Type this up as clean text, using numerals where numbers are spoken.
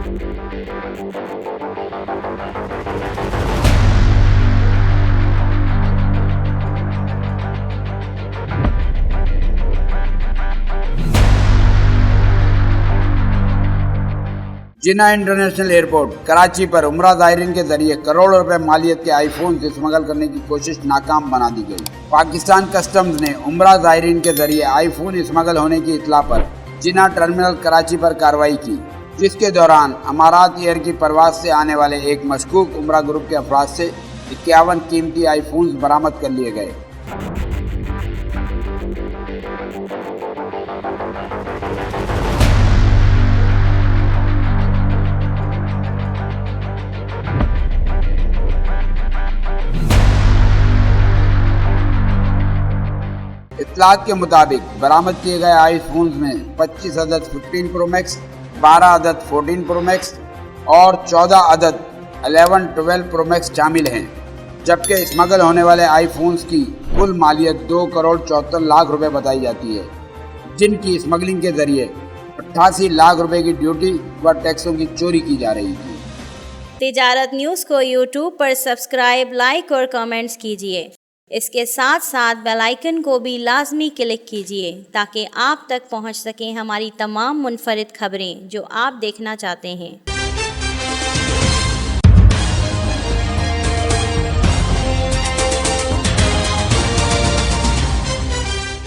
जिन्ना international airport Karachi पर उमरा ज़ायरीन के जरिए करोड़ों रुपए मालियत के आईफोन स्मगल करने की कोशिश नाकाम बना दी गई। पाकिस्तान कस्टम्स ने उमरा ज़ायरीन के जरिए आईफोन स्मगल होने की इत्तला पर जिन्ना टर्मिनल कराची पर कार्रवाई की, जिसके दौरान अमारात एयर की परवाज से आने वाले एक मशकूक उमरा ग्रुप के अफराद से 51 कीमती आईफोन बरामद कर लिए गए। इत्तलात के मुताबिक बरामद किए गए आईफोन में 25 अदद 15 प्रो मैक्स, 12 अदद 14 प्रो मैक्स और 14 अदद 11-12 प्रो मैक्स शामिल हैं, जबकि स्मगल होने वाले आईफोन्स की कुल मालियत 2 करोड़ 74 लाख रुपए बताई जाती है, जिनकी स्मगलिंग के जरिए 88 लाख रुपए की ड्यूटी व टैक्सों की चोरी की जा रही थी। तिजारत न्यूज़ को यूट्यूब पर सब्सक्राइब, लाइक और कमेंट्स कीजिए। इसके साथ साथ बेल आइकन को भी लाजमी क्लिक कीजिए ताकि आप तक पहुंच सकें हमारी तमाम मुनफरिद खबरें जो आप देखना चाहते हैं।